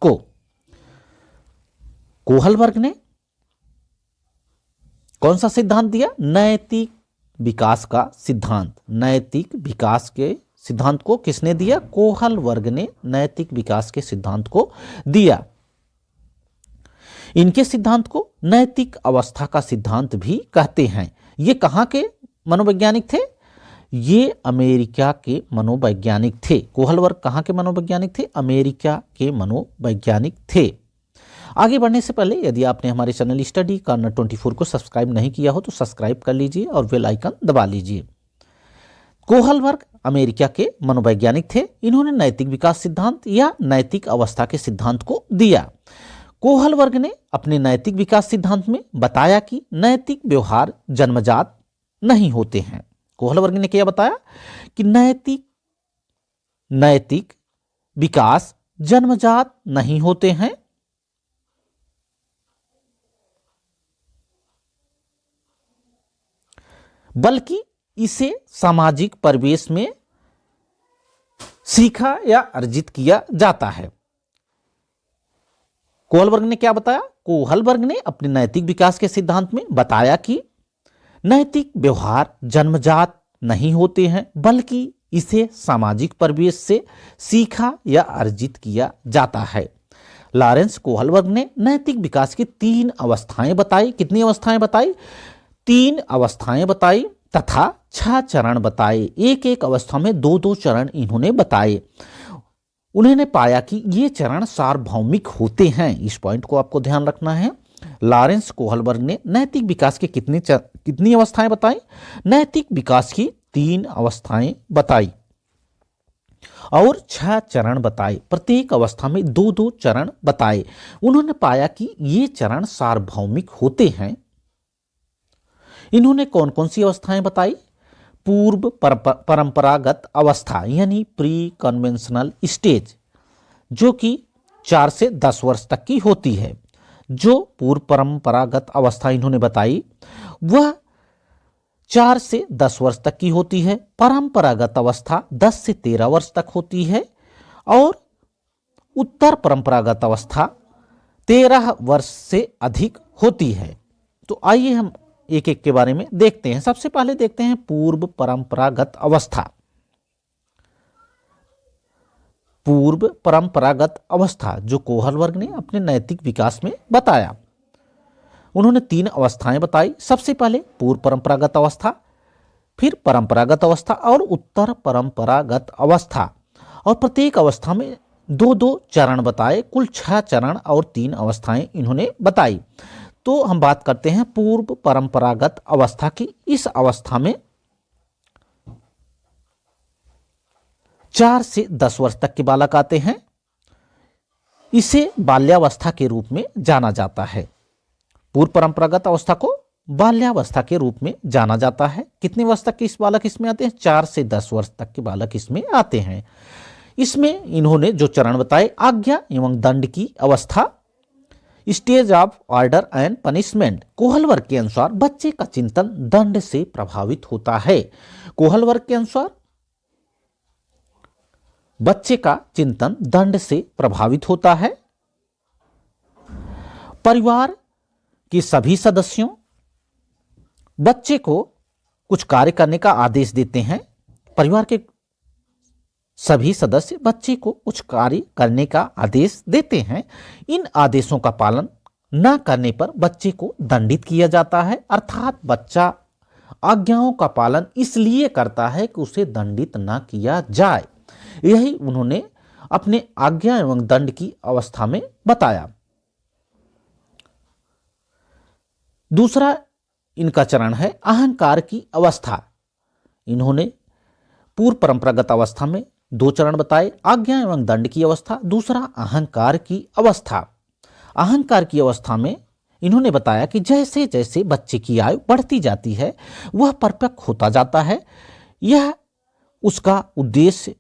को। कोहलबर्ग ने कौन सा सिद्धांत दिया? नैतिक विकास का सिद्धांत। नैतिक विकास के सिद्धांत को किसने दिया? कोहलबर्ग ने नैतिक विकास के सिद्धांत को दिया। इनके सिद्धांत को नैतिक अवस्था का सिद्धांत भी कहते हैं। ये कहाँ के मनोवैज्ञानिक थे? ये अमेरिका के मनोवैज्ञानिक थे। कोहलबर्ग कहाँ के मनोवैज्ञानिक थे? अमेरिका के मनोवैज्ञानिक थे। आगे बढ़ने से पहले यदि आपने हमारे चैनल स्टडी कॉर्नर 24 को सब्सक्राइब नहीं किया हो तो सब्सक्राइब कर लीजिए और बेल आइकन दबा लीजिए। कोहलबर्ग अमेरिका के मनोवैज्ञानिक थे। इन्होंने नैतिक विकास सिद्धांत या नैतिक अवस्था के सिद्धांत को दिया। कोहलबर्ग ने अपने नैतिक विकास सिद्धांत में बताया कि नैतिक व्यवहार जन्मजात नहीं होते हैं। कोहलबर्ग ने क्या बताया कि नैतिक विकास जन्मजात नहीं होते हैं, बल्कि इसे सामाजिक परिवेश में सीखा या अर्जित किया जाता है। कोहलबर्ग ने क्या बताया? कोहलबर्ग ने अपने नैतिक विकास के सिद्धांत में बताया कि नैतिक व्यवहार जन्मजात नहीं होते हैं, बल्कि इसे सामाजिक परिवेश से सीखा या अर्जित किया जाता है। लॉरेंस कोहलबर्ग ने नैतिक विकास की 3 अवस्थाएं बताई। कितनी अवस्थाएं बताई? 3 अवस्थाएं बताई तथा 6 चरण बताए। एक एक अवस्था में 2-2 चरण इन्होंने बताए। उन्होंने पाया कि ये चरण सार्वभौमिक होते हैं। इस पॉइंट को आपको ध्यान रखना है। लॉरेंस कोहलबर्ग ने नैतिक विकास की कितनी अवस्थाएं बताई? नैतिक विकास की 3 अवस्थाएं बताई और 6 चरण बताए। प्रत्येक अवस्था में 2-2 चरण बताए। उन्होंने पाया कि ये चरण सार्वभौमिक होते हैं। इन्होंने कौन कौन सी अवस्थाएं बताई? पूर्व परंपरागत अवस्था यानी प्री कन्वेंशनल स्टेज, जो कि 4 से 10 वर्ष तक की होती है। जो पूर्व परंपरागत अवस्था इन्होंने बताई वह 4 से 10 वर्ष तक की होती है। परंपरागत अवस्था 10 से 13 वर्ष तक होती है और उत्तर परंपरागत अवस्था 13 वर्ष से अधिक होती है। तो आइए हम एक एक के बारे में देखते हैं। सबसे पहले देखते हैं पूर्व परंपरागत अवस्था। पूर्व परंपरागत अवस्था जो कोहलबर्ग ने अपने नैतिक विकास में बताया। उन्होंने 3 अवस्थाएं बताई। सबसे पहले पूर्व परंपरागत अवस्था, फिर परंपरागत अवस्था और उत्तर परंपरागत अवस्था, और प्रत्येक अवस्था में 2-2 चरण बताए। कुल 6 चरण और 3 अवस्थाएं इन्होंने बताई। तो हम बात करते हैं पूर्व परंपरागत अवस्था की। इस अवस्था में 4 से 10 वर्ष तक के बालक आते हैं। इसे बाल्यावस्था के रूप में जाना जाता है। पूर्व परंपरागत अवस्था को बाल्यावस्था के रूप में जाना जाता है। कितने वर्ष तक के इस बालक इसमें आते हैं? 4 से 10 वर्ष तक के बालक इसमें आते हैं। इसमें इन्होंने जो चरण बताए, आज्ञा एवं दंड की अवस्था, stage of order and punishment. Kohlberg के अनुसार बच्चे का चिंतन दंड से प्रभावित होता है। कोहलबर्ग के अनुसार बच्चे का चिंतन दंड से प्रभावित होता है। परिवार के सभी सदस्यों बच्चे को कुछ कार्य करने का आदेश देते हैं। परिवार के सभी सदस्य बच्चे को कुछ कार्य करने का आदेश देते हैं। इन आदेशों का पालन न करने पर बच्चे को दंडित किया जाता है। अर्थात बच्चा आज्ञाओं का पालन इसलिए करता है कि उसे दंडित न किया जाए। यही उन्होंने अपने आज्ञा एवं दंड की अवस्था में बताया। दूसरा इनका चरण है अहंकार की अवस्था। इन्होंने पूर्व परंपरागत अवस्था में 2 चरण बताए, आज्ञा एवं दंड की अवस्था, दूसरा अहंकार की अवस्था। अहंकार की अवस्था में इन्होंने बताया कि जैसे जैसे बच्चे की आयु बढ़ती जाती है वह परिपक्व होता जाता है। यह उसका उद्देश्य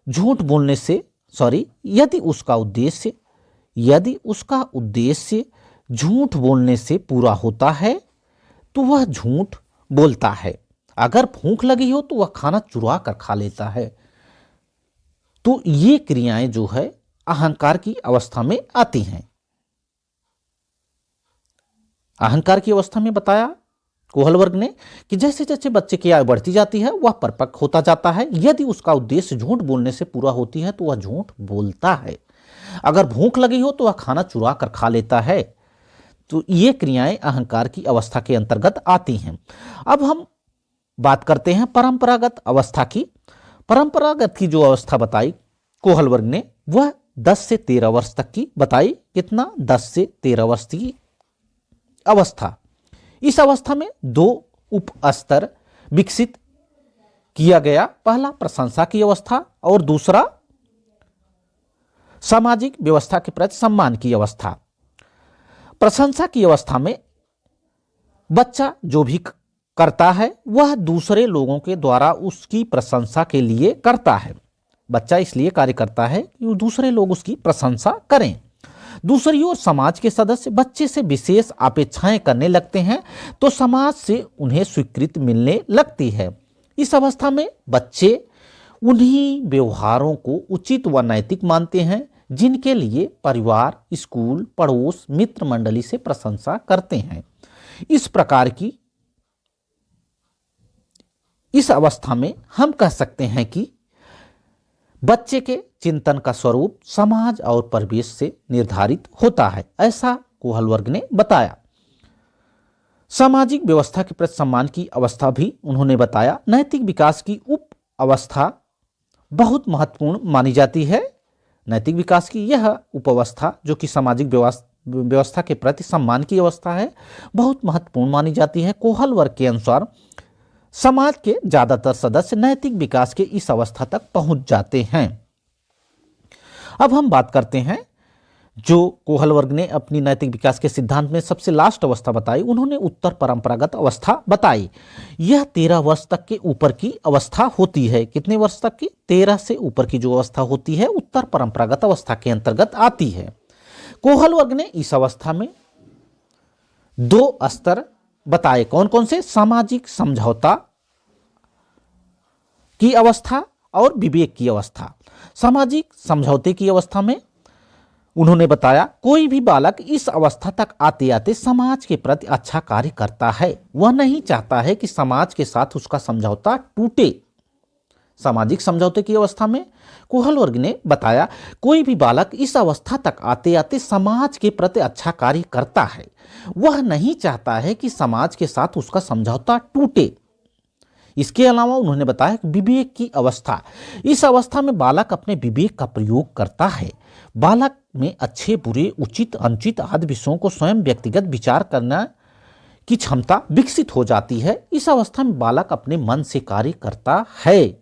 झूठ बोलने से यदि उसका उद्देश्य झूठ बोलने से पूरा होता है तो वह झूठ बोलता है। अगर भूख लगी हो तो वह खाना चुरा कर खा लेता है। तो ये क्रियाएं जो है अहंकार की अवस्था में आती हैं। अहंकार की अवस्था में बताया कोहल वर्ग ने कि जैसे जैसे बच्चे की आयु बढ़ती जाती है वह परिपक्व होता जाता है। यदि उसका उद्देश्य झूठ बोलने से पूरा होती है तो वह झूठ बोलता है। अगर भूख लगी हो तो वह खाना चुरा कर खा लेता है। तो ये क्रियाएं अहंकार की अवस्था के अंतर्गत आती हैं। अब हम बात करते हैं परंपरागत अवस्था की। परंपरागत की जो अवस्था बताई कोहल वर्ग ने वह 10 से 13 वर्ष तक की बताई। कितना? 10 से 13 वर्ष की अवस्था। इस अवस्था में 2 उप स्तर विकसित किया गया। पहला प्रशंसा की अवस्था और दूसरा सामाजिक व्यवस्था के प्रति सम्मान की अवस्था। प्रशंसा की अवस्था में बच्चा जो भी करता है वह दूसरे लोगों के द्वारा उसकी प्रशंसा के लिए करता है। बच्चा इसलिए कार्य करता है कि दूसरे लोग उसकी प्रशंसा करें। दूसरी ओर समाज के सदस्य बच्चे से विशेष अपेक्षाएं करने लगते हैं तो समाज से उन्हें स्वीकृति मिलने लगती है। इस अवस्था में बच्चे उन्हीं व्यवहारों को उचित व नैतिक मानते हैं जिनके लिए परिवार, स्कूल, पड़ोस, मित्र मंडली से प्रशंसा करते हैं। इस प्रकार की इस अवस्था में हम कह सकते हैं कि बच्चे के चिंतन का स्वरूप समाज और परिवेश से निर्धारित होता है, ऐसा कोहल वर्ग ने बताया। सामाजिक व्यवस्था के प्रति सम्मान की अवस्था भी उन्होंने बताया। नैतिक विकास की उप अवस्था बहुत महत्वपूर्ण मानी जाती है। नैतिक विकास की यह उप अवस्था जो कि सामाजिक व्यवस्था के प्रति सम्मान की अवस्था है बहुत महत्वपूर्ण मानी जाती है। कोहल वर्ग के अनुसार समाज के ज्यादातर सदस्य नैतिक विकास के इस अवस्था तक पहुंच जाते हैं। अब हम बात करते हैं जो कोहल वर्ग ने अपनी नैतिक विकास के सिद्धांत में सबसे लास्ट अवस्था बताई। उन्होंने उत्तर परंपरागत अवस्था बताई। यह 13 वर्ष तक के ऊपर की अवस्था होती है। कितने वर्ष तक की? 13 से ऊपर की जो अवस्था होती है उत्तर परंपरागत अवस्था के अंतर्गत आती है। कोहल वर्ग ने इस अवस्था में 2 स्तर बताए। कौन कौन से? सामाजिक समझौता की अवस्था और विवेक की अवस्था। सामाजिक समझौते की अवस्था में उन्होंने बताया कोई भी बालक इस अवस्था तक आते आते समाज के प्रति अच्छा कार्य करता है। वह नहीं चाहता है कि समाज के साथ उसका समझौता टूटे। सामाजिक समझौते की अवस्था में कोहल वर्ग ने बताया कोई भी बालक इस अवस्था तक आते आते समाज के प्रति अच्छा कार्य करता है। वह नहीं चाहता है कि समाज के साथ उसका समझौता टूटे। इसके अलावा उन्होंने बताया कि विवेक की अवस्था। इस अवस्था में बालक अपने विवेक का प्रयोग करता है। बालक में अच्छे, बुरे, उचित, अनुचित आदि विषयों को स्वयं व्यक्तिगत विचार करना की क्षमता विकसित हो जाती है। इस अवस्था में बालक अपने मन से कार्य करता है।